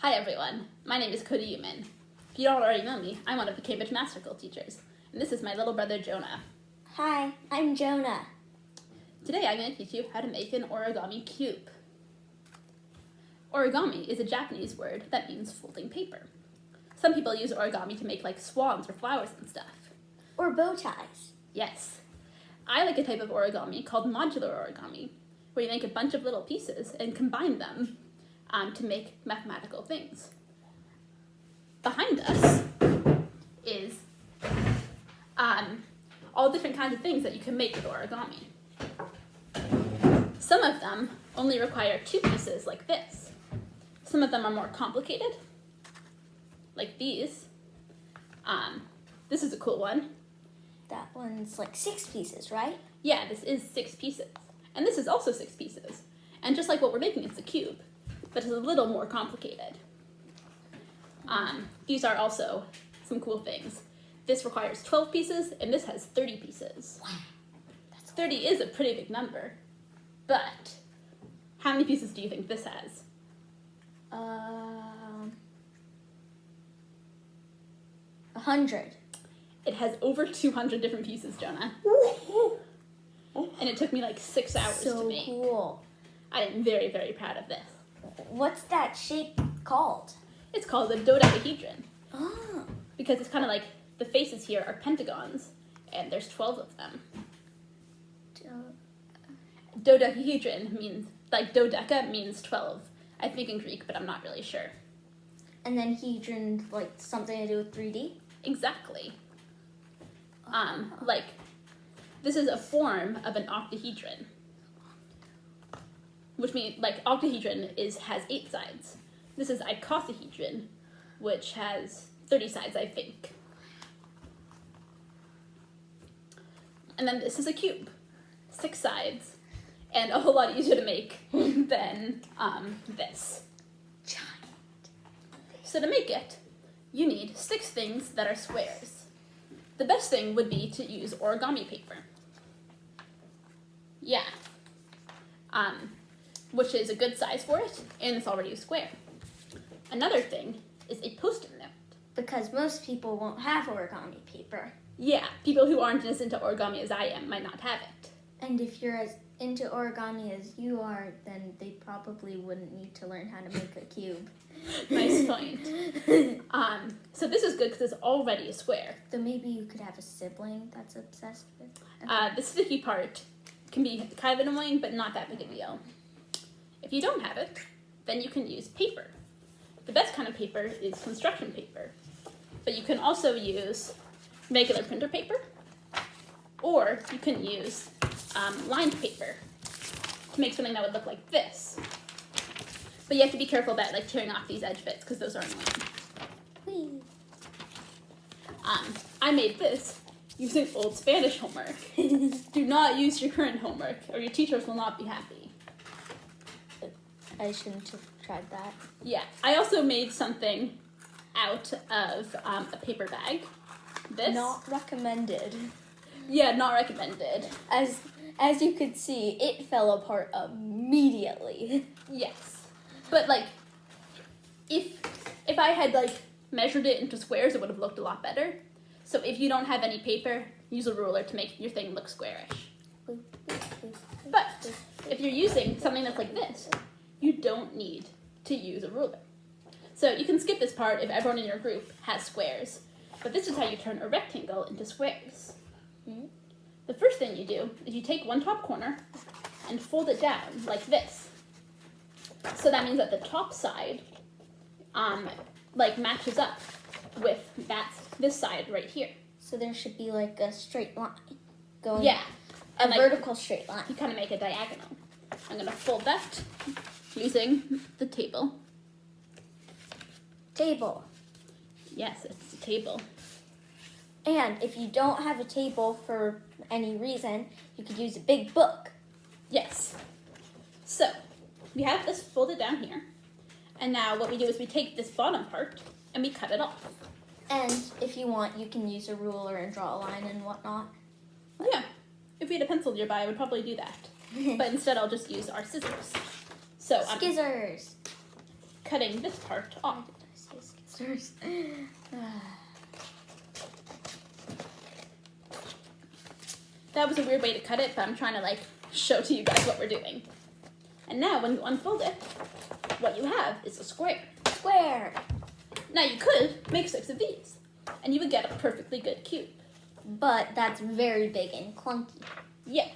Hi everyone, my name is Cody Uman. If you don't already know me, I'm one of the Cambridge Masterful teachers, and this is my little brother Jonah. Hi, I'm Jonah. Today I'm going to teach you how to make an origami cube. Origami is a Japanese word that means folding paper. Some people use origami to make like swans or flowers and stuff. Or bow ties. Yes. I like a type of origami called modular origami, where you make a bunch of little pieces and combine them to make mathematical things. Behind us is all different kinds of things that you can make with origami. Some of them only require 2 pieces like this. Some of them are more complicated, like these. This is a cool one. That one's like 6 pieces, right? Yeah, this is 6 pieces. And this is also 6 pieces. And just like what we're making, it's a cube, but it's a little more complicated. These are also some cool things. This requires 12 pieces, and this has 30 pieces. Wow. That's 30 is a pretty big number, but how many pieces do you think this has? 100. It has over 200 different pieces, Jonah. And it took me like 6 hours to make. So cool. I am very, very proud of this. What's that shape called? It's called a dodecahedron Oh. because it's kind of like the faces here are pentagons, and there's 12 of them. Dodecahedron means, like dodeca means 12, I think in Greek, but I'm not really sure. And then hedron, like something to do with 3D? Exactly. Like, this is a form of an octahedron, which means, like, octahedron has 8 sides. This is icosahedron, which has 30 sides, I think. And then this is a cube, 6 sides, and a whole lot easier to make than this. Giant. So to make it, you need 6 things that are squares. The best thing would be to use origami paper. Yeah. Which is a good size for it, and it's already a square. Another thing is a Post-it note. Because most people won't have origami paper. Yeah, people who aren't as into origami as I am might not have it. And if you're as into origami as you are, then they probably wouldn't need to learn how to make a cube. Nice point. So this is good because it's already a square. So maybe you could have a sibling that's obsessed with it. The sticky part can be kind of annoying, but not that big a deal. If you don't have it, then you can use paper. The best kind of paper is construction paper, but you can also use regular printer paper, or you can use lined paper to make something that would look like this. But you have to be careful about like tearing off these edge bits because those are annoying. Whee. I made this using old Spanish homework. Do not use your current homework or your teachers will not be happy. I shouldn't have tried that. Yeah, I also made something out of a paper bag. This? Not recommended. Yeah, not recommended. As you could see, it fell apart immediately. Yes. But like, if I had like measured it into squares, it would have looked a lot better. So if you don't have any paper, use a ruler to make your thing look squarish. But if you're using something that's like this, you don't need to use a ruler. So you can skip this part if everyone in your group has squares. But this is how you turn a rectangle into squares. Mm-hmm. The first thing you do is you take one top corner and fold it down like this. So that means that the top side like matches up with this side right here. So there should be like a straight line going. Yeah. A And vertical straight line. you kind of make a diagonal. I'm going to fold that using the table. Table. Yes, it's a table. And if you don't have a table for any reason, you could use a big book. Yes. So we have this folded down here. And now what we do is we take this bottom part and we cut it off. And if you want, you can use a ruler and draw a line and whatnot. Yeah. If we had a pencil nearby, I would probably do that. But instead I'll just use our scissors. So Scissors. cutting this part off. That was a weird way to cut it, but I'm trying to like show to you guys what we're doing. And now when you unfold it, what you have is a square. Square. Now you could make 6 of these, and you would get a perfectly good cube. But that's very big and clunky. Yeah,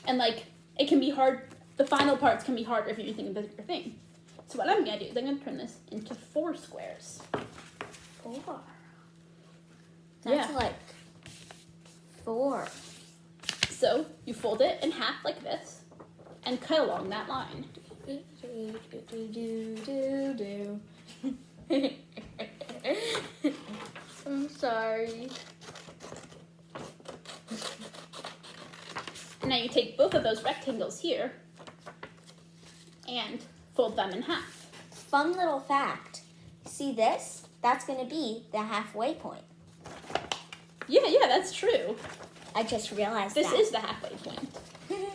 and like it can be hard. The final parts can be harder if you're using a bigger thing. So what I'm gonna do is I'm gonna turn this into 4 squares. 4. That's Yeah. like 4. So you fold it in half like this, and cut along that line. I'm sorry. And now you take both of those rectangles here and fold them in half. Fun little fact. See this? That's going to be the halfway point. Yeah, that's true. I just realized This that. is the halfway point.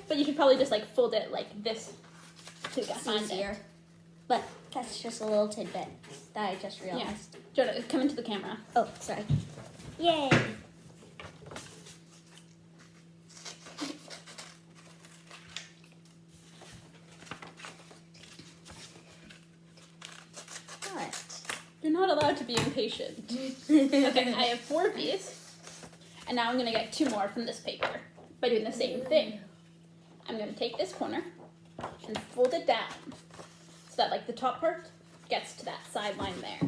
But you should probably just like fold it like this to It's find easier. it. But that's just a little tidbit that I just realized. Jonah, come into the camera. Oh, sorry. Yay! What? You're not allowed to be impatient. Okay, I have 4 of these. And now I'm gonna get 2 more from this paper by doing the same thing. I'm gonna take this corner and fold it down so that like the top part gets to that side line there.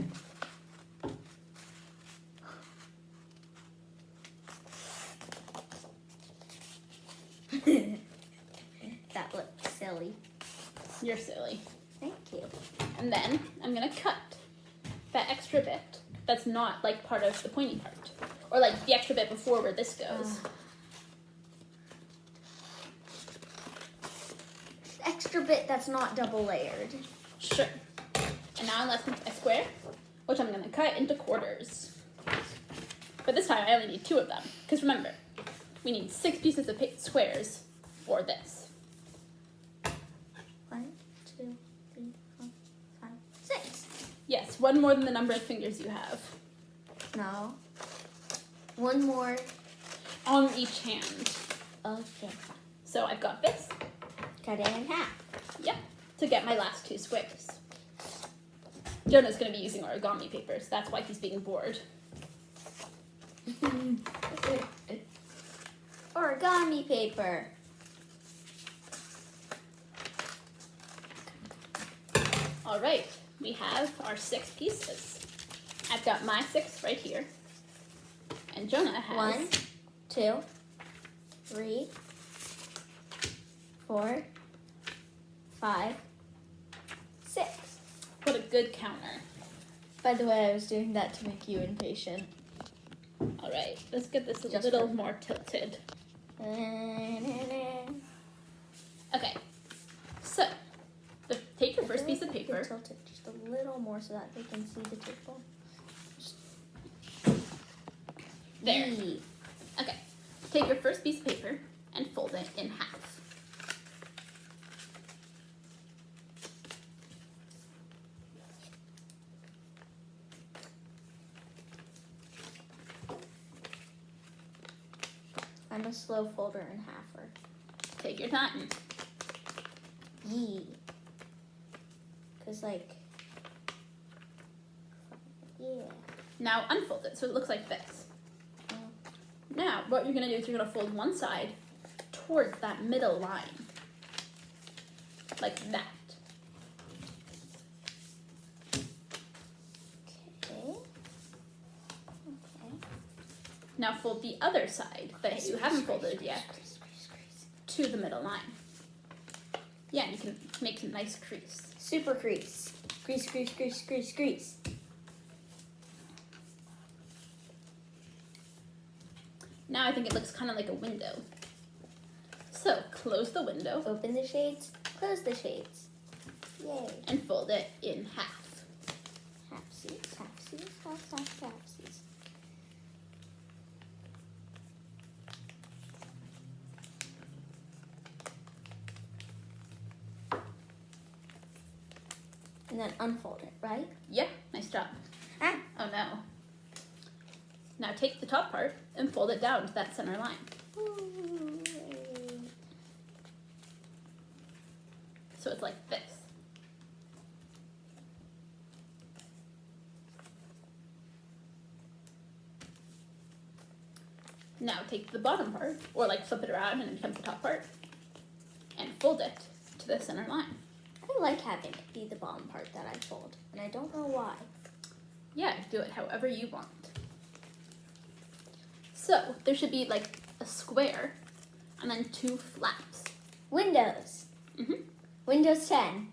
That looks silly. You're silly. Thank you. And then I'm gonna cut that extra bit that's not like part of the pointy part. Or like the extra bit before where this goes. Extra bit that's not double layered. Sure. And now I'm left with a square, which I'm gonna cut into quarters. But this time I only need 2 of them. Because remember, we need 6 pieces of squares for this. 1, 2, 3, 4, 5, 6. Yes, 1 more than the number of fingers you have. No. 1 more. On each hand. Okay. So I've got this. Cut it in half. Yep. To get my last 2 squares. Jonah's gonna be using origami paper, so that's why he's being bored. Origami paper. All right, we have our 6 pieces. I've got my 6 right here. And Jonah has 1, 2, 3, 4, 5, 6. What a good counter. By the way, I was doing that to make you impatient. All right, let's get this a Just little more tilted. Okay, so take your first piece of paper. Tilt it just a little more so that they can see the table. There. Yee. Okay, take your first piece of paper and fold it in half. I'm a slow folder and halfer. Take your time. Yee. Cause like, yeah. Now unfold it so it looks like this. Oh. Now what you're gonna do is you're gonna fold one side towards that middle line. Like that. Okay. Okay. Now fold the other side that you haven't folded yet to the middle line. Yeah, you can make a nice crease. Super crease. Crease, crease, crease, crease, crease. Now I think it looks kind of like a window. So close the window Open the shades, close the shades. Yay. and fold it in half. Halfsies, halfsies, halfsies. And then unfold it, right? Yeah, nice job. Ah. Oh no. Now take the top part and fold it down to that center line. So it's like this. Now take the bottom part, or like flip it around and it becomes the top part, and fold it to the center line. I like having it be the bottom part that I fold, and I don't know why. Yeah, do it however you want. So there should be like a square and then 2 flaps. Windows. Mhm. Windows 10.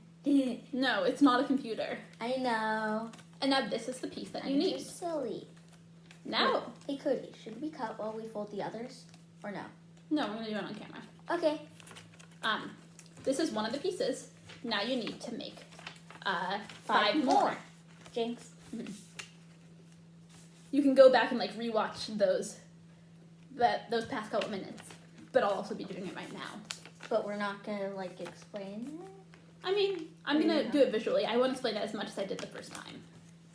No, it's not a computer. I know. And now this is the piece that you I'm need. just silly. Now, Hey, Cody, should we cut while we fold the others? Or no? no, I'm gonna do it on camera. Okay. This is one of the pieces. Now you need to make 5 more. Jinx. You can go back and like rewatch those past couple minutes, but I'll also be doing it right now. But we're not gonna like explain it? I mean, I'm gonna do it visually. I won't explain it as much as I did the first time.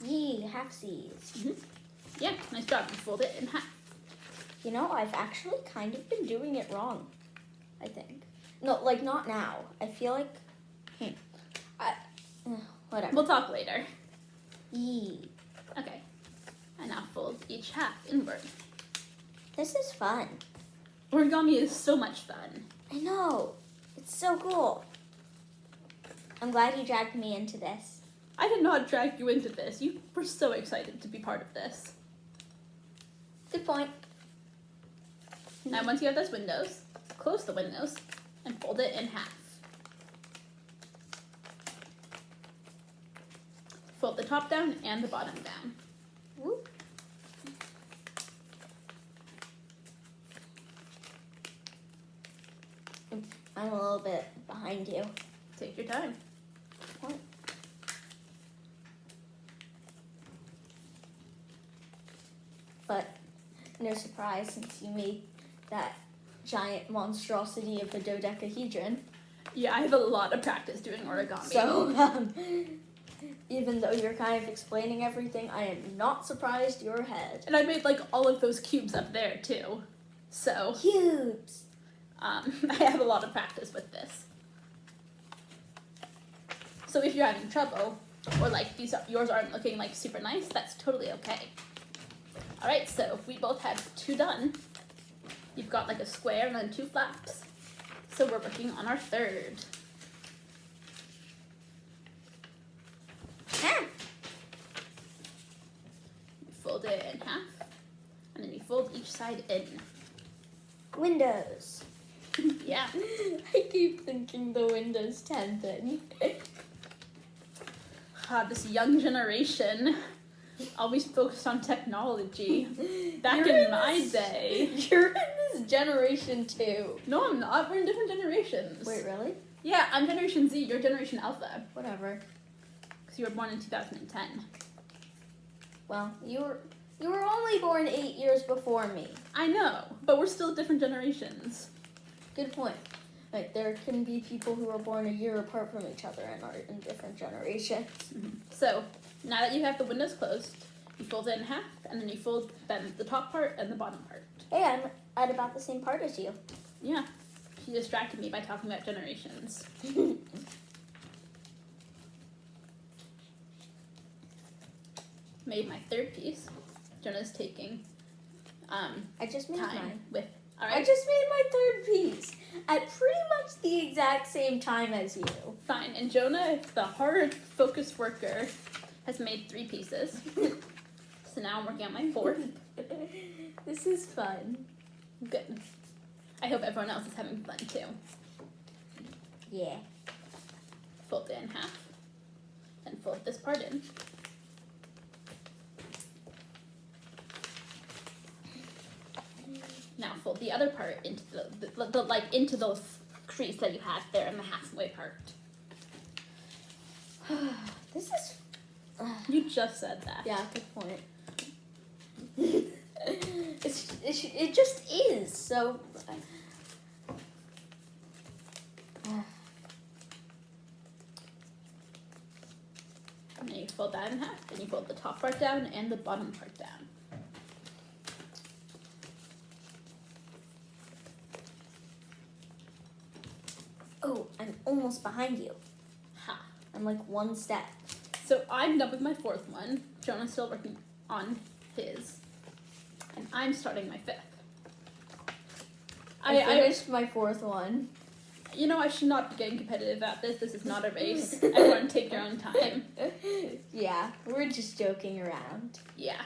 Yee, halfsies. Yeah, nice job. You fold it in half. You know, I've actually kind of been doing it wrong, I think. No, like not now. I feel like, whatever. We'll talk later. Yee. Okay. And now fold each half inward. This is fun. Origami is so much fun. I know. It's so cool. I'm glad you dragged me into this. I did not drag you into this. You were so excited to be part of this. Good point. Now once you have those windows, close the windows and fold it in half. Fold the top down and the bottom down. Whoop. I'm a little bit behind you. Take your time. Point. But no surprise, since you made that giant monstrosity of a dodecahedron. Yeah, I have a lot of practice doing origami. So, even though you're kind of explaining everything, I am not surprised you're ahead. And I made like all of those cubes up there too. So, Cubes! I have a lot of practice with this. So if you're having trouble, or like yours aren't looking like super nice, that's totally okay. All right, so if we both have 2 done, you've got like a square and then 2 flaps. So we're working on our 3rd. Ah. You fold it in half, and then you fold each side in. Windows. Yeah. I keep thinking the Windows 10 thing. This young generation, always focused on technology. Back You're in in my this- day. You're in this generation too. No, I'm not. We're in different generations. Wait, really? Yeah, I'm Generation Z. You're Generation Alpha. Whatever. Because you were born in 2010. Well, you were only born 8 years before me. I know, but we're still different generations. Good point. Like, there can be people who are born a year apart from each other and are in different generations. So, now that you have the windows closed, you fold it in half, and then you fold then the top part and the bottom part. Hey, I'm at about the same part as you. Yeah. She distracted me by talking about generations. Made my 3rd piece. Jonah's taking I just made time mine. with. All I right, just made my 3rd piece at pretty much the exact same time as you. fine. And Jonah, the hard focused worker, has made 3 pieces. So now I'm working on my 4th. This is fun. Good. I hope everyone else is having fun too. Yeah. Fold it in half, and fold this part in. Now fold the other part into the like into those crease that you have there in the halfway part. This is... You just said that. Yeah, good point. It just is, so... And then you fold that in half. Then you fold the top part down and the bottom part down. Oh, I'm almost behind you. Ha. I'm like one step. So I'm done with my fourth one. Jonah's still working on his. And I'm starting my fifth. I finished my fourth one. You know, I should not be getting competitive at this. This is not a race. Everyone take your own time. Yeah, we're just joking around. Yeah.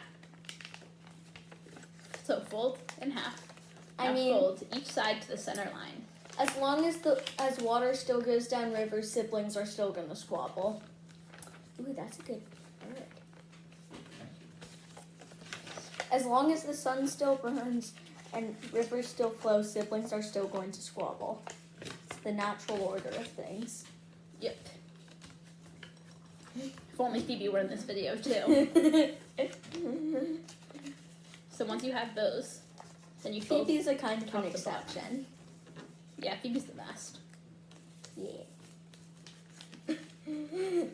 So fold in half. I Now mean, fold each side to the center line. as long as water still goes down river, siblings are still gonna squabble. Ooh, that's a good word. As long as the sun still burns and rivers still flow, siblings are still going to squabble. It's the natural order of things. Yep. If only Phoebe were in this video too. So once you have those, then you fold. Phoebe's a kind of top an to bottom. exception. Yeah, Phoebe's the best. Yeah.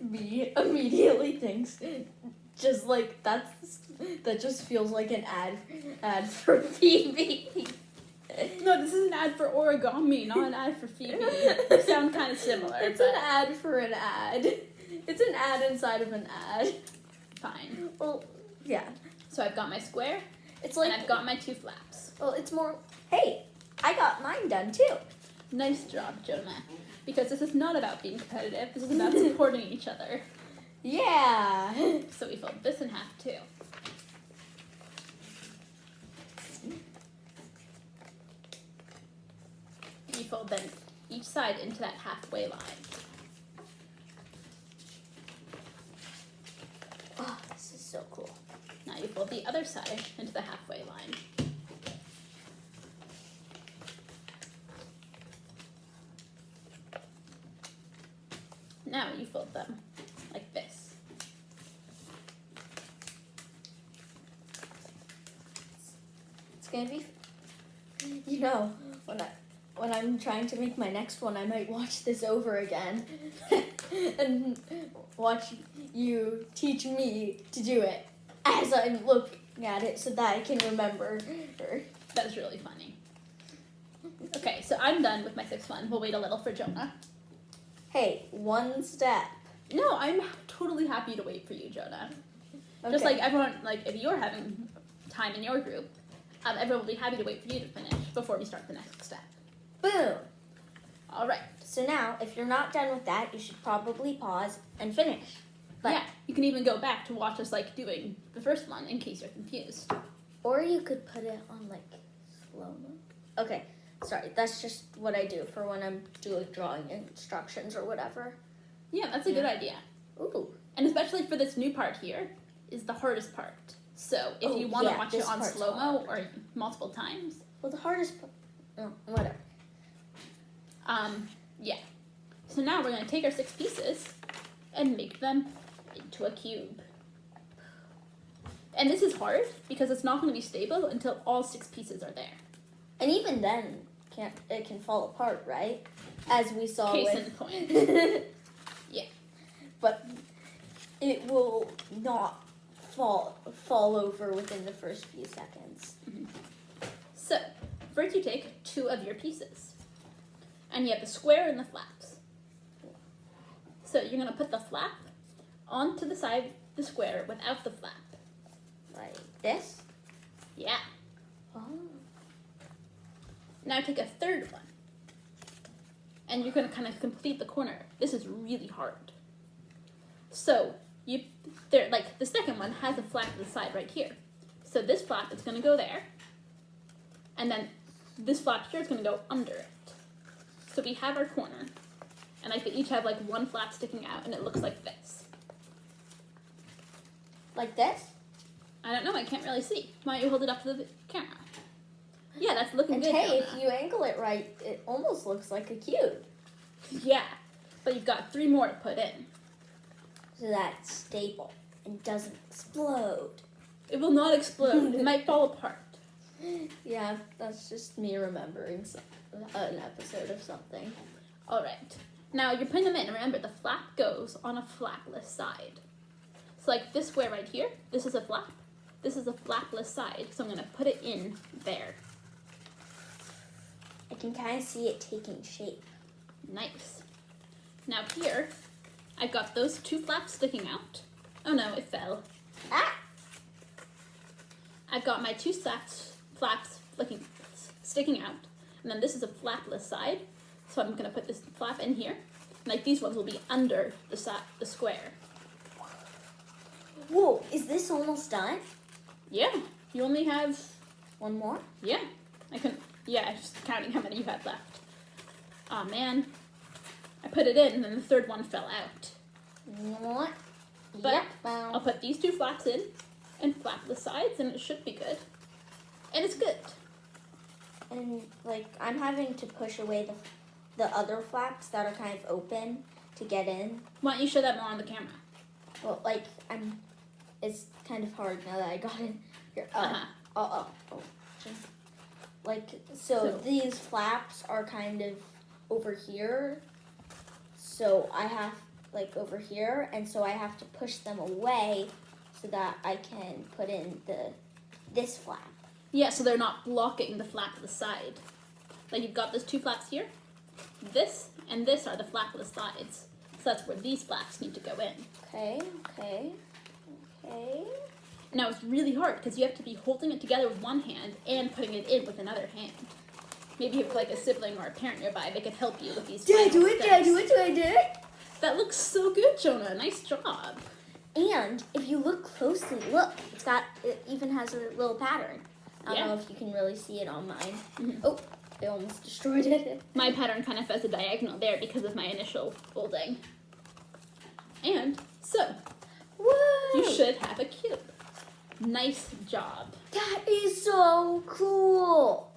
Me immediately thinks just like that just feels like an ad for Phoebe. No, this is an ad for Origami, not an ad for Phoebe. They sound kind of similar. It's but an ad for an ad. It's an ad inside of an ad. fine. Well, yeah. So I've got my square, It's like and I've got my two flaps. well, it's more. Hey, I got mine done too. Nice job, Jonah. Because this is not about being competitive. This is about supporting each other. Yeah. So we fold this in half too. You fold then each side into that halfway line. Oh, this is so cool. Now you fold the other side into the halfway line. Now you fold them like this. It's gonna be. You know, when I'm trying to make my next one, I might watch this over again and watch you teach me to do it as I'm looking at it so that I can remember. That's really funny. Okay, so I'm done with my sixth one. We'll wait a little for Jonah. Hey, one step. No, I'm totally happy to wait for you, Jonah. Okay. Just like everyone, like if you're having time in your group, everyone will be happy to wait for you to finish before we start the next step. Boom. All right. So now, if you're not done with that, you should probably pause and finish. But, Yeah, you can even go back to watch us like doing the first one in case you're confused. or you could put it on like slow-mo. Okay, sorry, that's just what I do for when I'm doing drawing instructions or whatever. Yeah, that's a good idea. Ooh. And especially for this new part here is the hardest part. So if you want to watch it this on part's slow-mo or multiple times, Well, the hardest part. Oh, whatever. yeah. So now we're going to take our 6 pieces and make them into a cube. And this is hard because it's not going to be stable until all 6 pieces are there. And even then, it can fall apart, right? As we saw Case with. in point. Yeah. But it will not fall over within the first few seconds. So first you take 2 of your pieces. And you have the square and the flaps. So you're going to put the flap onto the side of the square without the flap. Like this. Yeah. Oh. Now take a third one. And you're going to kind of complete the corner. This is really hard. So the second one has a flap to the side right here. So this flap is going to go there. And then this flap here is going to go under it. So we have our corner. And like they each have like one flap sticking out and it looks like this. Like this? I don't know, I can't really see. Why don't you hold it up to the camera? Yeah, that's looking And good. hey, Jonah. if you angle it right, it almost looks like a cube. Yeah, but you've got 3 more to put in. So that's stable and doesn't explode. It will not explode. It might fall apart. Yeah, that's just me remembering an episode of something. All right. Now you're putting them in. Remember, the flap goes on a flapless side. So like this square right here, this is a flap. This is a flapless side, so I'm gonna put it in there. I can kind of see it taking shape. Nice. Now here, I've got those two flaps sticking out. Oh no, it fell. Ah! I've got my two flaps sticking out, and then this is a flapless side, so I'm gonna put this flap in here. Like these ones will be under the square. Whoa, is this almost done? Yeah, you only have, One more? yeah, just counting how many you had left. Aw man, I put it in and then the third one fell out. What? But Yep. I'll put these two flaps in and flap the sides and it should be good. And it's good. And like I'm having to push away the other flaps that are kind of open to get in. Why don't you show that more on the camera? Well, like it's kind of hard now that I got in here. Uh-huh. Like so these flaps are kind of over here. So I have like over here, and so I have to push them away so that I can put in this flap. Yeah, so they're not blocking the flap of the side. Like you've got those two flaps here. This and this are the flapless sides. So that's where these flaps need to go in. Okay. Now it's really hard because you have to be holding it together with one hand and putting it in with another hand. Maybe if like a sibling or a parent nearby, they could help you with these. Did I do it? steps. Did I do it? Did I do it? That looks so good, Jonah. Nice job. And if you look closely, look, it even has a little pattern. I don't know if you can really see it on mine. Mhm. Oh, I almost destroyed it. My pattern kind of has a diagonal there because of my initial folding. And so, Woo! you should have a cube. Nice job. That is so cool.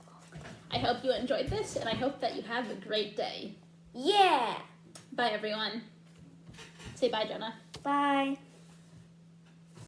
I hope you enjoyed this, and I hope that you have a great day. Yeah. Bye, everyone. Say bye, Jonah. Bye.